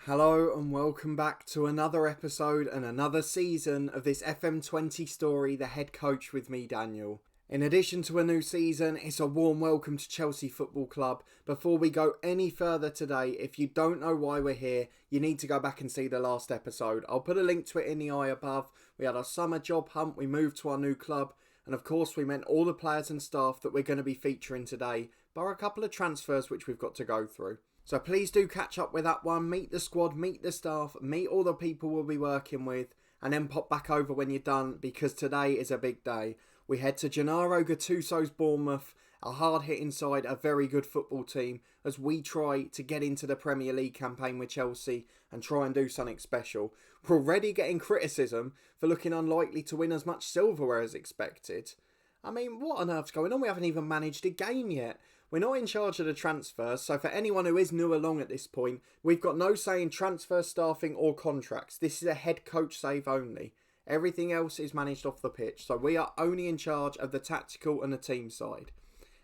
Hello and welcome back to another episode and another season of this FM20 story, The Head Coach with me, Daniel. In addition to a new season, it's a warm welcome to Chelsea Football Club. Before we go any further today, if you don't know why we're here, you need to go back and see the last episode. I'll put a link to it in the eye above. We had our summer job hunt, we moved to our new club, and of course we met all the players and staff that we're going to be featuring today, bar a couple of transfers which we've got to go through. So please do catch up with that one, meet the squad, meet the staff, meet all the people we'll be working with, and then pop back over when you're done, because today is a big day. We head to Gennaro Gattuso's Bournemouth, a hard-hitting side, a very good football team, as we try to get into the Premier League campaign with Chelsea and try and do something special. We're already getting criticism for looking unlikely to win as much silverware as expected. I mean, what on earth's going on? We haven't even managed a game yet. We're not in charge of the transfers, so for anyone who is new along at this point, we've got no say in transfer staffing or contracts. This is a head coach save only. Everything else is managed off the pitch, so we are only in charge of the tactical and the team side.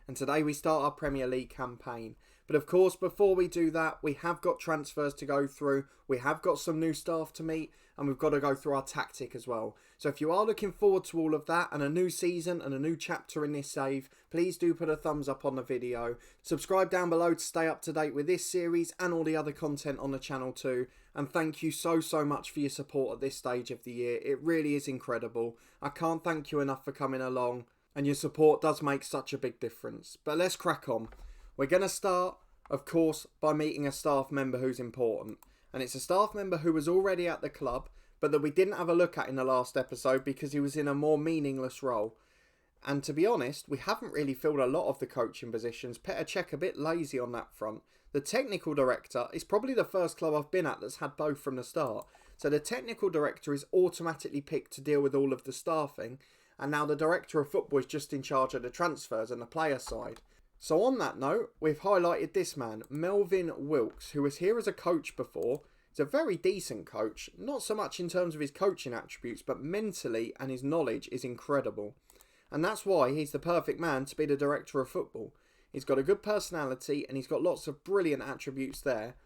And today we start our Premier League campaign. But of course, before we do that, we have got transfers to go through, we have got some new staff to meet, and we've got to go through our tactic as well. So if you are looking forward to all of that, and a new season and a new chapter in this save, please do put a thumbs up on the video. Subscribe down below to stay up to date with this series and all the other content on the channel too. And thank you so much for your support at this stage of the year. It really is incredible. I can't thank you enough for coming along, and your support does make such a big difference. But let's crack on. We're going to start, of course, by meeting a staff member who's important. And it's a staff member who was already at the club, but that we didn't have a look at in the last episode because he was in a more meaningless role. And to be honest, we haven't really filled a lot of the coaching positions. Petr Cech a bit lazy on that front. The technical director is probably the first club I've been at that's had both from the start. So the technical director is automatically picked to deal with all of the staffing. And now the director of football is just in charge of the transfers and the player side. So on that note, we've highlighted this man, Melvin Wilks, who was here as a coach before. He's a very decent coach, not so much in terms of his coaching attributes, but mentally and his knowledge is incredible. And that's why he's the perfect man to be the director of football. He's got a good personality and he's got lots of brilliant attributes there.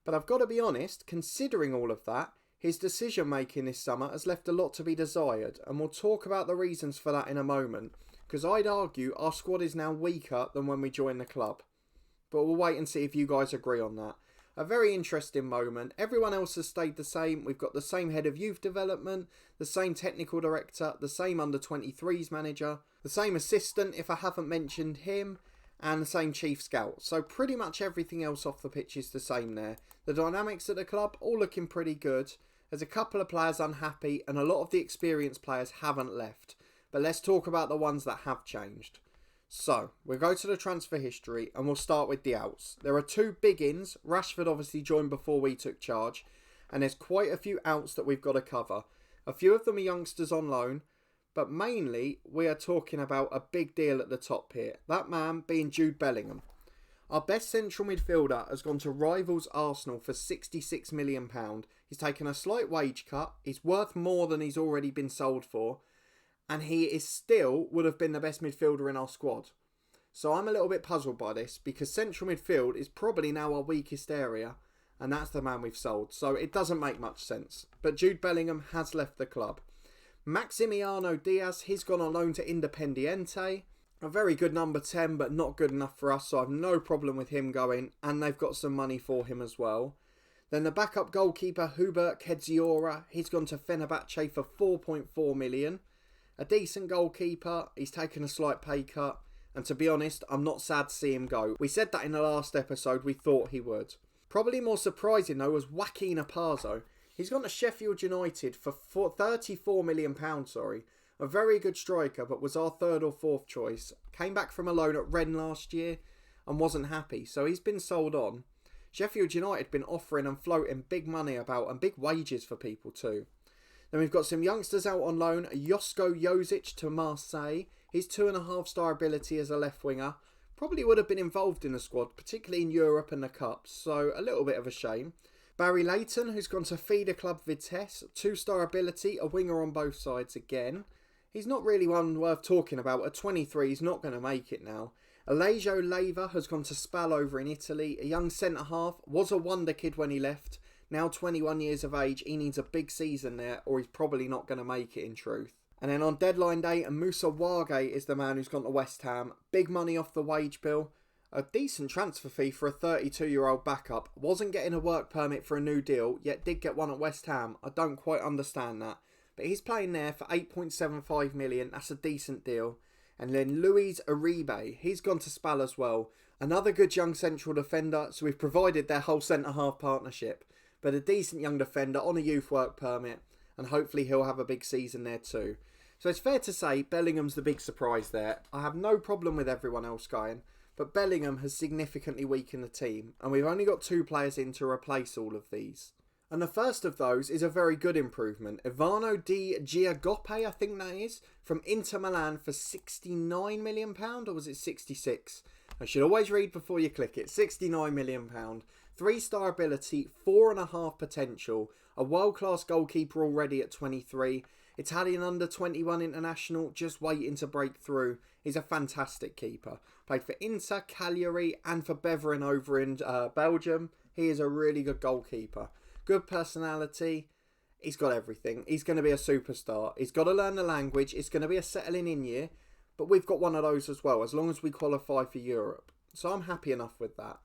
But I've got to be honest, considering all of that, his decision making this summer has left a lot to be desired, and we'll talk about the reasons for that in a moment, because I'd argue our squad is now weaker than when we joined the club. But we'll wait and see if you guys agree on that. A very interesting moment. Everyone else has stayed the same. We've got the same head of youth development, the same technical director, the same under-23s manager, the same assistant if I haven't mentioned him, and the same chief scout. So pretty much everything else off the pitch is the same there. The dynamics at the club all looking pretty good. There's a couple of players unhappy and a lot of the experienced players haven't left. But let's talk about the ones that have changed. So, we'll go to the transfer history and we'll start with the outs. There are two big ins. Rashford obviously joined before we took charge. And there's quite a few outs that we've got to cover. A few of them are youngsters on loan. But mainly, we are talking about a big deal at the top here. That man being Jude Bellingham. Our best central midfielder has gone to rivals Arsenal for £66 million. He's taken a slight wage cut. He's worth more than he's already been sold for. And he is still would have been the best midfielder in our squad. So I'm a little bit puzzled by this, because central midfield is probably now our weakest area. And that's the man we've sold. So it doesn't make much sense. But Jude Bellingham has left the club. Maximiano Diaz, he's gone on loan to Independiente. A very good number 10, but not good enough for us, so I've no problem with him going, and they've got some money for him as well. Then the backup goalkeeper, Hubert Kedziora, he's gone to Fenerbahce for 4.4 million. A decent goalkeeper, he's taken a slight pay cut, and to be honest, I'm not sad to see him go. We said that in the last episode, we thought he would. Probably more surprising though was Joaquin Apazzo. He's gone to Sheffield United for £34 million, A very good striker, but was our third or fourth choice. Came back from a loan at Rennes last year and wasn't happy, so he's been sold on. Sheffield United been offering and floating big money about and big wages for people too. Then we've got some youngsters out on loan. Josko Josic to Marseille. His 2.5-star ability as a left winger. Probably would have been involved in the squad, particularly in Europe and the Cups, so a little bit of a shame. Barry Layton, who's gone to feeder club Vitesse. 2-star ability, a winger on both sides again. He's not really one worth talking about. At 23, he's not going to make it now. Alejo Leiva has gone to Spal over in Italy. A young centre-half. Was a wonder kid when he left. Now 21 years of age, he needs a big season there or he's probably not going to make it in truth. And then on deadline day, Moussa Wagué is the man who's gone to West Ham. Big money off the wage bill. A decent transfer fee for a 32-year-old backup. Wasn't getting a work permit for a new deal, yet did get one at West Ham. I don't quite understand that. But he's playing there for 8.75 million. That's a decent deal. And then Luis Uribe, he's gone to Spal as well. Another good young central defender, so we've provided their whole centre-half partnership. But a decent young defender on a youth work permit, and hopefully he'll have a big season there too. So it's fair to say Bellingham's the big surprise there. I have no problem with everyone else going, but Bellingham has significantly weakened the team, and we've only got 2 players in to replace all of these. And the first of those is a very good improvement. Ivano Di Giacoppe, I think that is, from Inter Milan for £69 million, or was it 66? I should always read before you click it. £69 million. 3-star ability, 4.5 potential, a world-class goalkeeper already at 23, Italian under-21 international, just waiting to break through. He's a fantastic keeper. Played for Inter, Cagliari and for Beveren over in Belgium. He is a really good goalkeeper. Good personality. He's got everything. He's going to be a superstar. He's got to learn the language. It's going to be a settling in year. But we've got one of those as well, as long as we qualify for Europe. So I'm happy enough with that.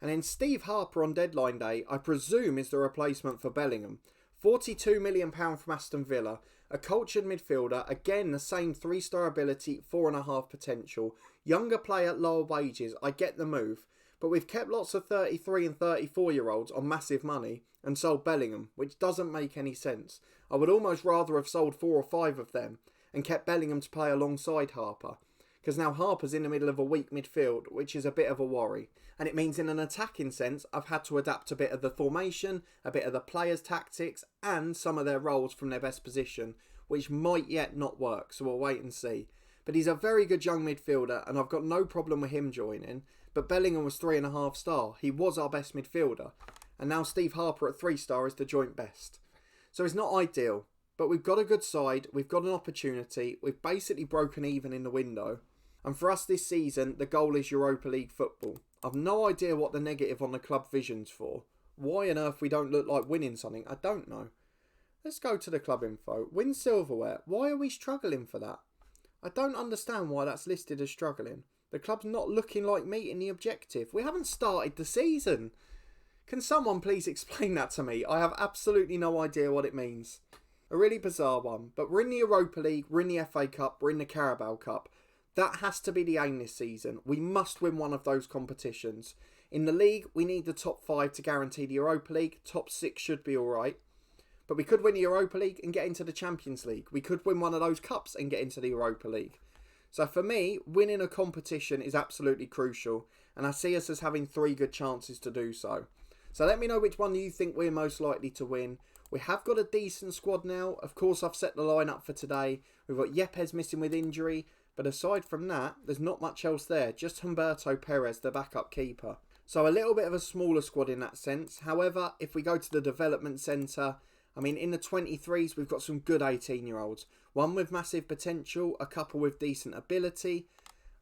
And then Steve Harper on deadline day, I presume is the replacement for Bellingham. £42 million from Aston Villa. A cultured midfielder. Again, the same 3-star ability, 4.5 potential. Younger player, lower wages. I get the move. But we've kept lots of 33 and 34-year-olds on massive money and sold Bellingham, which doesn't make any sense. I would almost rather have sold 4 or 5 of them and kept Bellingham to play alongside Harper. Because now Harper's in the middle of a weak midfield, which is a bit of a worry. And it means in an attacking sense, I've had to adapt a bit of the formation, a bit of the players' tactics, and some of their roles from their best position, which might yet not work, so we'll wait and see. But he's a very good young midfielder, and I've got no problem with him joining. But Bellingham was 3.5 star. He was our best midfielder. And now Steve Harper at 3 star is the joint best. So it's not ideal, but we've got a good side, we've got an opportunity, we've basically broken even in the window. And for us this season, the goal is Europa League football. I've no idea what the negative on the club vision's for. Why on earth we don't look like winning something, I don't know. Let's go to the club info. Win silverware. Why are we struggling for that? I don't understand why that's listed as struggling. The club's not looking like meeting the objective. We haven't started the season. Can someone please explain that to me? I have absolutely no idea what it means. A really bizarre one. But we're in the Europa League, we're in the FA Cup, we're in the Carabao Cup. That has to be the aim this season. We must win one of those competitions. In the league, we need the top 5 to guarantee the Europa League. Top 6 should be alright. But we could win the Europa League and get into the Champions League. We could win one of those cups and get into the Europa League. So for me, winning a competition is absolutely crucial. And I see us as having 3 good chances to do so. So let me know which one you think we're most likely to win. We have got a decent squad now. Of course, I've set the lineup for today. We've got Yepes missing with injury. But aside from that, there's not much else there. Just Humberto Perez, the backup keeper. So a little bit of a smaller squad in that sense. However, if we go to the development centre, I mean, in the 23s, we've got some good 18-year-olds. One with massive potential, a couple with decent ability.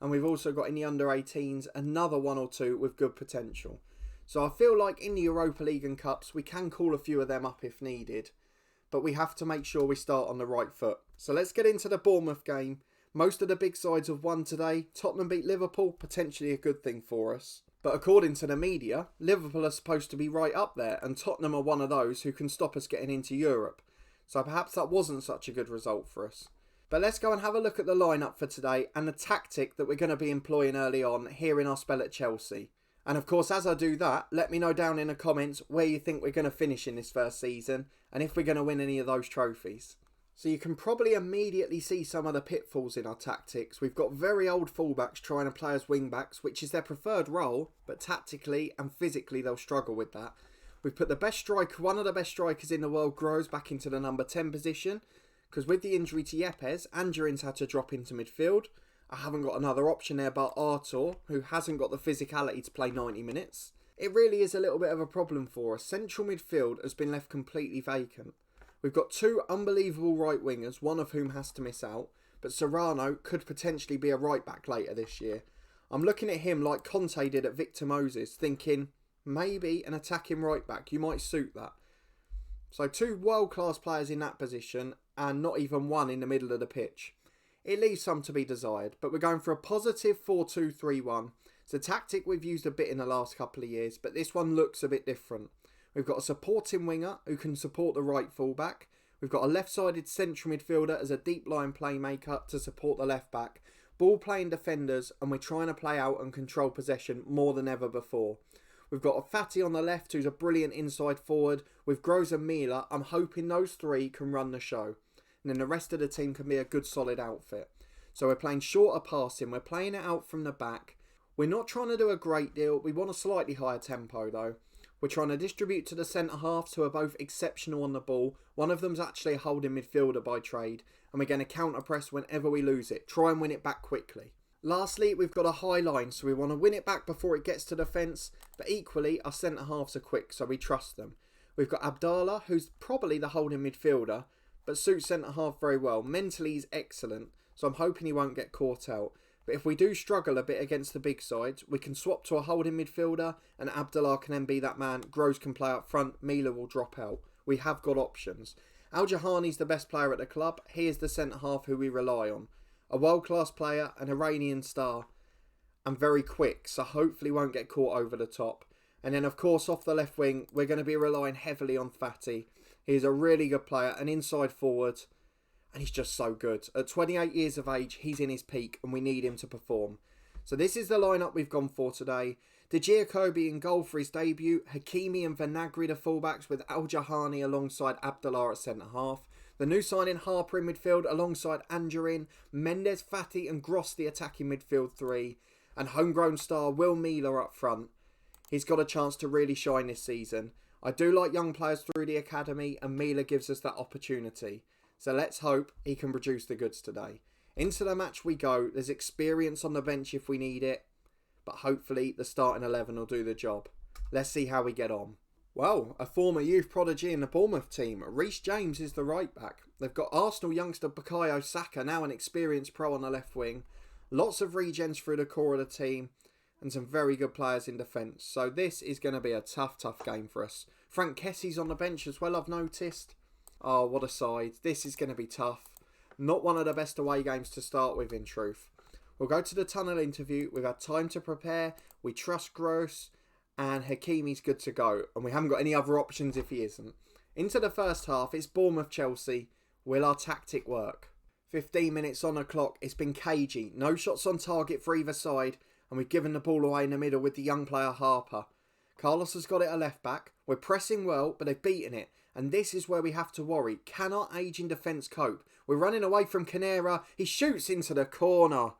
And we've also got in the under 18s, another 1 or 2 with good potential. So I feel like in the Europa League and Cups, we can call a few of them up if needed. But we have to make sure we start on the right foot. So let's get into the Bournemouth game. Most of the big sides have won today. Tottenham beat Liverpool, potentially a good thing for us. But according to the media, Liverpool are supposed to be right up there, and Tottenham are one of those who can stop us getting into Europe. So perhaps that wasn't such a good result for us. But let's go and have a look at the lineup for today and the tactic that we're going to be employing early on here in our spell at Chelsea. And of course, as I do that, let me know down in the comments where you think we're going to finish in this first season and if we're going to win any of those trophies. So you can probably immediately see some of the pitfalls in our tactics. We've got very old fullbacks trying to play as wing-backs, which is their preferred role, but tactically and physically they'll struggle with that. We've put the best striker, one of the best strikers in the world, Groves, back into the number 10 position, because with the injury to Yepes, Angerin's had to drop into midfield. I haven't got another option there but Artur, who hasn't got the physicality to play 90 minutes. It really is a little bit of a problem for us. Central midfield has been left completely vacant. We've got 2 unbelievable right wingers, one of whom has to miss out, but Serrano could potentially be a right back later this year. I'm looking at him like Conte did at Victor Moses, thinking, maybe an attacking right back. You might suit that. So 2 world-class players in that position and not even one in the middle of the pitch. It leaves some to be desired, but we're going for a positive 4-2-3-1. It's a tactic we've used a bit in the last couple of years, but this one looks a bit different. We've got a supporting winger who can support the right fullback. We've got a left-sided central midfielder as a deep-line playmaker to support the left-back. Ball-playing defenders, and we're trying to play out and control possession more than ever before. We've got a Fatty on the left who's a brilliant inside forward. With Gross and Mila, I'm hoping those 3 can run the show. And then the rest of the team can be a good solid outfit. So we're playing shorter passing. We're playing it out from the back. We're not trying to do a great deal. We want a slightly higher tempo though. We're trying to distribute to the centre halves who are both exceptional on the ball. One of them's actually a holding midfielder by trade. And we're going to counter press whenever we lose it. Try and win it back quickly. Lastly, we've got a high line, so we want to win it back before it gets to defence. But equally, our centre halves are quick, so we trust them. We've got Abdallah, who's probably the holding midfielder, but suits centre half very well. Mentally, he's excellent, so I'm hoping he won't get caught out. But if we do struggle a bit against the big sides, we can swap to a holding midfielder, and Abdallah can then be that man. Gross can play up front, Mila will drop out. We have got options. Al Jahani's the best player at the club. He is the centre half who we rely on. A world-class player, an Iranian star, and very quick, so hopefully won't get caught over the top. And then, of course, off the left wing, we're going to be relying heavily on Fatty. He's a really good player, an inside forward, and he's just so good. At 28 years of age, he's in his peak, and we need him to perform. So this is the lineup we've gone for today. De Giacobi in goal for his debut, Hakimi and Vinagre the fullbacks with Al Jahani alongside Abdallah at centre-half. The new signing Harper in midfield alongside Angerin, Mendes, Fatty and Gross the attacking midfield 3. And homegrown star Will Mila up front. He's got a chance to really shine this season. I do like young players through the academy and Mila gives us that opportunity. So let's hope he can produce the goods today. Into the match we go. There's experience on the bench if we need it. But hopefully the starting 11 will do the job. Let's see how we get on. Well, a former youth prodigy in the Bournemouth team, Reece James is the right back. They've got Arsenal youngster Bukayo Saka, now an experienced pro on the left wing. Lots of regens through the core of the team and some very good players in defence. So this is going to be a tough game for us. Frank Kessie's on the bench as well, I've noticed. Oh, what a side. This is going to be tough. Not one of the best away games to start with, in truth. We'll go to the tunnel interview. We've had time to prepare. We trust Gross. And Hakimi's good to go. And we haven't got any other options if he isn't. Into the first half, it's Bournemouth-Chelsea. Will our tactic work? 15 minutes on the clock. It's been cagey. No shots on target for either side. And we've given the ball away in the middle with the young player Harper. Carlos has got it at left back. We're pressing well, but they've beaten it. And this is where we have to worry. Can our ageing defence cope? We're running away from Canera. He shoots into the corner.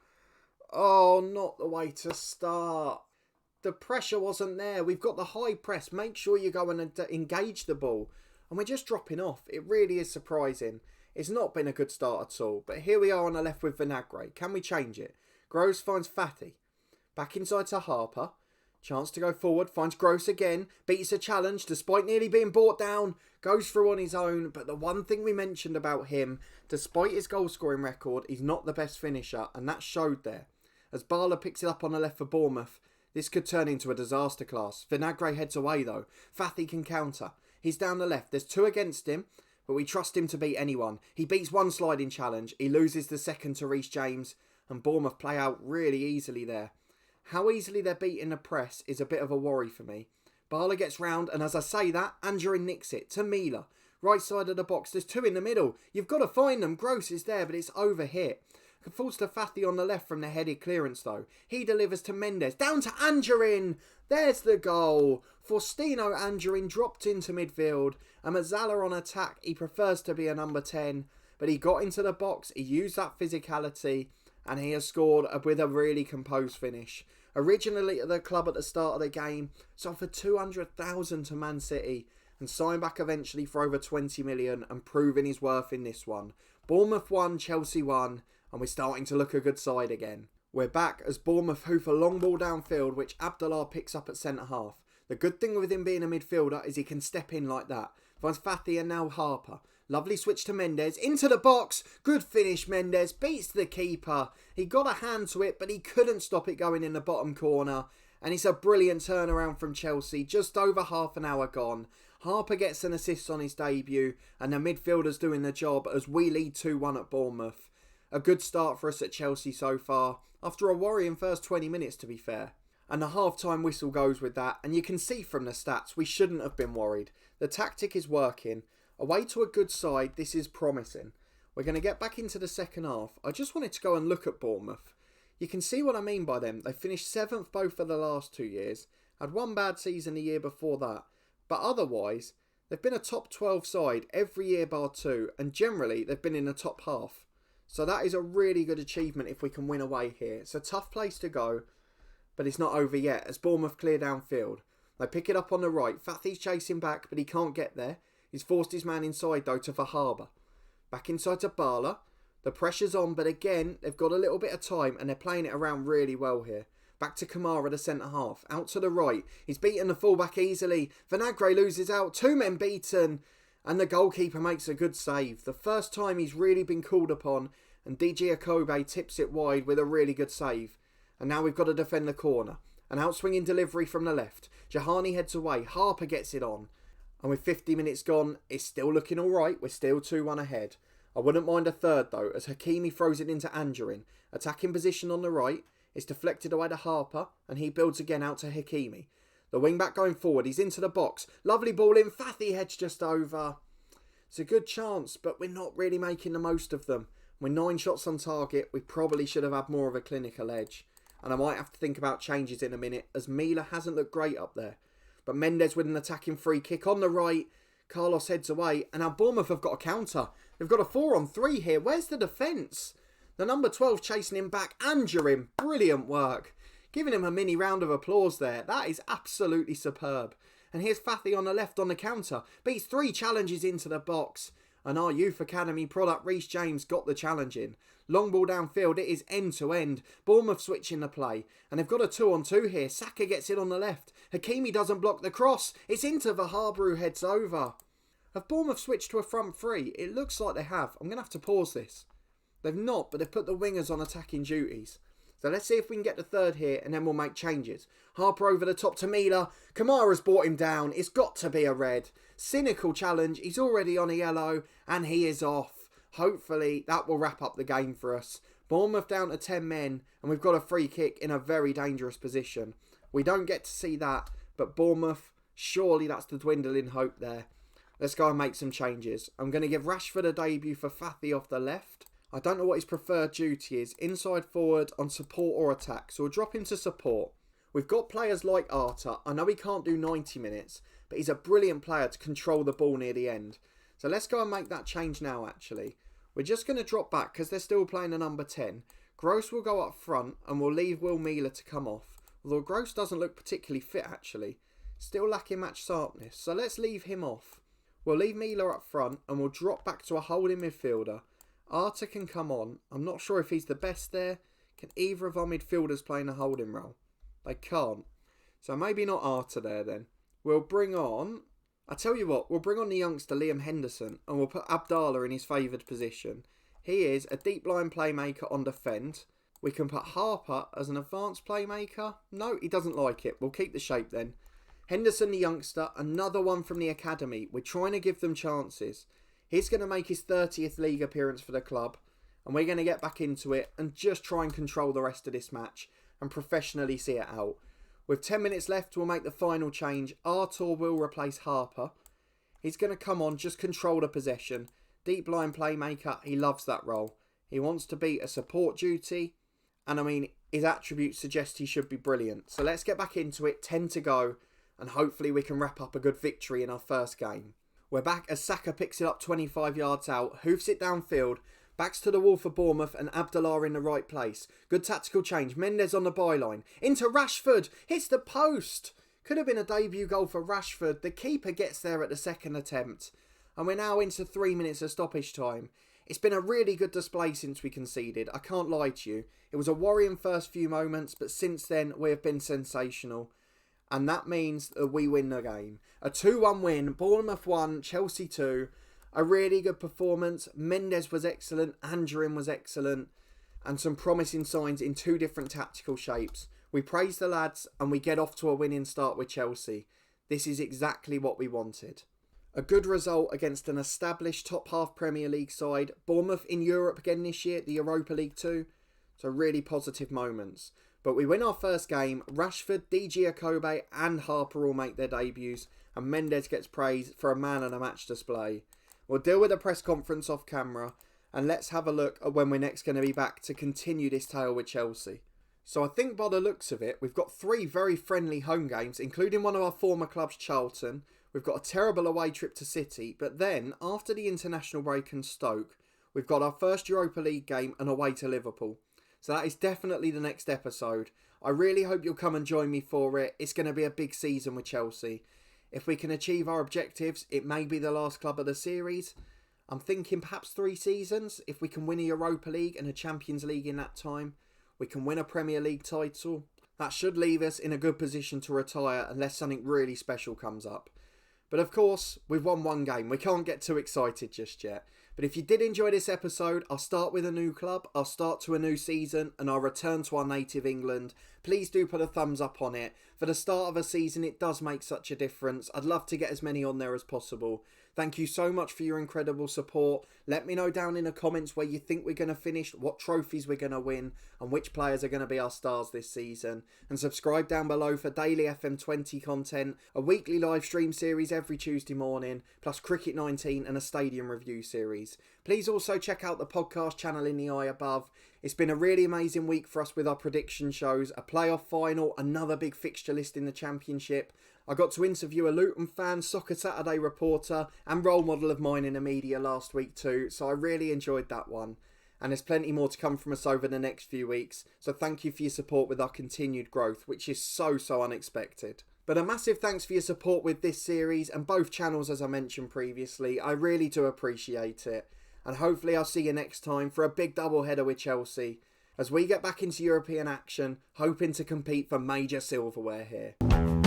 Oh, not the way to start. The pressure wasn't there. We've got the high press. Make sure you go and engage the ball. And we're just dropping off. It really is surprising. It's not been a good start at all. But here we are on the left with Vinagre. Can we change it? Gross finds Fatty. Back inside to Harper. Chance to go forward. Finds Gross again. Beats a challenge despite nearly being brought down. Goes through on his own. But the one thing we mentioned about him, despite his goal scoring record, he's not the best finisher. And that showed there. As Barla picks it up on the left for Bournemouth. This could turn into a disaster class. Vinagre heads away though. Fathy can counter. He's down the left. There's 2 against him, but we trust him to beat anyone. He beats one sliding challenge. He loses the second to Reece James, and Bournemouth play out really easily there. How easily they're beating the press is a bit of a worry for me. Barla gets round, and as I say that, Angerin nicks it to Mila. Right side of the box. There's 2 in the middle. You've got to find them. Gross is there, but it's overhit. Falls to Fathy on the left from the headed clearance though. He delivers to Mendes. Down to Angerin. There's the goal. Faustino Angerin dropped into midfield. And Mazzala on attack. He prefers to be a number 10. But he got into the box. He used that physicality. And he has scored with a really composed finish. Originally at the club at the start of the game. Sold for 200,000 to Man City. And signed back eventually for over 20 million. And proving his worth in this one. Bournemouth 1, Chelsea 1. And we're starting to look a good side again. We're back as Bournemouth hoof a long ball downfield which Abdallah picks up at centre-half. The good thing with him being a midfielder is he can step in like that. Finds Fathy and now Harper. Lovely switch to Mendes. Into the box. Good finish Mendes. Beats the keeper. He got a hand to it but he couldn't stop it going in the bottom corner. And it's a brilliant turnaround from Chelsea, just over half an hour gone. Harper gets an assist on his debut, and the midfielder's doing the job as we lead 2-1 at Bournemouth. A good start for us at Chelsea so far, after a worrying first 20 minutes to be fair. And the half-time whistle goes with that, and you can see from the stats we shouldn't have been worried. The tactic is working. Away to a good side, this is promising. We're going to get back into the second half. I just wanted to go and look at Bournemouth. You can see what I mean by them. They finished 7th both of the last 2 years. Had one bad season the year before that. But otherwise, they've been a top 12 side every year bar 2. And generally, they've been in the top half. So that is a really good achievement if we can win away here. It's a tough place to go. But it's not over yet as Bournemouth clear downfield. They pick it up on the right. Fathy's chasing back, but he can't get there. He's forced his man inside though to Verharber. Back inside to Bala. The pressure's on, but again, they've got a little bit of time and they're playing it around really well here. Back to Kamara, the centre half. Out to the right. He's beaten the fullback easily. Vinagre loses out. 2 men beaten. And the goalkeeper makes a good save. The first time he's really been called upon. And DJ Akobe tips it wide with a really good save. And now we've got to defend the corner. An outswinging delivery from the left. Jahani heads away. Harper gets it on. And with 50 minutes gone, it's still looking alright. We're still 2-1 ahead. I wouldn't mind a third though, as Hakimi throws it into Angerin. Attacking position on the right. It's deflected away to Harper, and he builds again out to Hakimi. The wing-back going forward. He's into the box. Lovely ball in. Fathy heads just over. It's a good chance, but we're not really making the most of them. With 9 shots on target, we probably should have had more of a clinical edge. And I might have to think about changes in a minute, as Mila hasn't looked great up there. But Mendes with an attacking free kick on the right. Carlos heads away, and now Bournemouth have got a counter. They've got a 4-on-3 here. Where's the defence? The number 12 chasing him back. Angerin, brilliant work. Giving him a mini round of applause there. That is absolutely superb. And here's Fathy on the left on the counter. Beats 3 challenges into the box. And our youth academy product, Reece James, got the challenge in. Long ball downfield, it is end to end. Bournemouth switching the play. And they've got a 2-on-2 here. Saka gets it on the left. Hakimi doesn't block the cross. It's into Verharber who heads over. Have Bournemouth switched to a front 3? It looks like they have. I'm going to have to pause this. They've not, but they've put the wingers on attacking duties. So let's see if we can get the third here and then we'll make changes. Harper over the top to Mila. Kamara's brought him down. It's got to be a red. Cynical challenge. He's already on a yellow and he is off. Hopefully that will wrap up the game for us. Bournemouth down to 10 men and we've got a free kick in a very dangerous position. We don't get to see that, but Bournemouth, surely that's the dwindling hope there. Let's go and make some changes. I'm going to give Rashford a debut for Fathy off the left. I don't know what his preferred duty is. Inside forward, on support or attack. So we'll drop him to support. We've got players like Arta. I know he can't do 90 minutes. But he's a brilliant player to control the ball near the end. So let's go and make that change now actually. We're just going to drop back because they're still playing a number 10. Gross will go up front and we'll leave Will Mila to come off. Although Gross doesn't look particularly fit actually. Still lacking match sharpness. So let's leave him off. We'll leave Mila up front and we'll drop back to a holding midfielder. Arta can come on. I'm not sure if he's the best there. Can either of our midfielders play in a holding role? They can't. So maybe not Arta there then. We'll bring on... I tell you what, we'll bring on the youngster Liam Henderson and we'll put Abdallah in his favoured position. He is a deep line playmaker on defend. We can put Harper as an advanced playmaker. No, he doesn't like it. We'll keep the shape then. Henderson the youngster, another one from the academy. We're trying to give them chances. He's going to make his 30th league appearance for the club. And we're going to get back into it and just try and control the rest of this match. And professionally see it out. With 10 minutes left, we'll make the final change. Artur will replace Harper. He's going to come on, just control the possession. Deep line playmaker, he loves that role. He wants to be a support duty. And I mean, his attributes suggest he should be brilliant. So let's get back into it. 10 to go. And hopefully we can wrap up a good victory in our first game. We're back as Saka picks it up 25 yards out, hoofs it downfield, backs to the wall for Bournemouth and Abdallah in the right place. Good tactical change, Mendes on the byline, into Rashford, hits the post. Could have been a debut goal for Rashford, the keeper gets there at the second attempt. And we're now into 3 minutes of stoppage time. It's been a really good display since we conceded, I can't lie to you. It was a worrying first few moments, but since then we have been sensational. And that means that we win the game. A 2-1 win. Bournemouth 1, Chelsea 2. A really good performance. Mendes was excellent. Angerin was excellent. And some promising signs in 2 different tactical shapes. We praise the lads and we get off to a winning start with Chelsea. This is exactly what we wanted. A good result against an established top half Premier League side. Bournemouth in Europe again this year, the Europa League too. So really positive moments. But we win our first game. Rashford, DG Akobe and Harper all make their debuts. And Mendes gets praised for a man and a match display. We'll deal with the press conference off camera. And let's have a look at when we're next going to be back to continue this tale with Chelsea. So I think by the looks of it, we've got 3 very friendly home games, including one of our former clubs, Charlton. We've got a terrible away trip to City. But then, after the international break and Stoke, we've got our first Europa League game and away to Liverpool. So that is definitely the next episode. I really hope you'll come and join me for it. It's going to be a big season with Chelsea. If we can achieve our objectives, it may be the last club of the series. I'm thinking perhaps 3 seasons. If we can win a Europa League and a Champions League in that time, we can win a Premier League title. That should leave us in a good position to retire unless something really special comes up. But of course, we've won 1 game. We can't get too excited just yet. But if you did enjoy this episode, I'll start with a new club, I'll start to a new season, and I'll return to our native England. Please do put a thumbs up on it. For the start of a season, it does make such a difference. I'd love to get as many on there as possible. Thank you so much for your incredible support. Let me know down in the comments where you think we're going to finish, what trophies we're going to win, and which players are going to be our stars this season. And subscribe down below for daily FM20 content, a weekly live stream series every Tuesday morning, plus Cricket 19 and a stadium review series. Please also check out the podcast channel in the eye above. It's been a really amazing week for us with our prediction shows, a playoff final, another big fixture list in the Championship. I got to interview a Luton fan, Soccer Saturday reporter and role model of mine in the media last week too, so I really enjoyed that one. And there's plenty more to come from us over the next few weeks, so thank you for your support with our continued growth, which is so unexpected. But a massive thanks for your support with this series and both channels as I mentioned previously. I really do appreciate it. And hopefully I'll see you next time for a big doubleheader with Chelsea as we get back into European action, hoping to compete for major silverware here.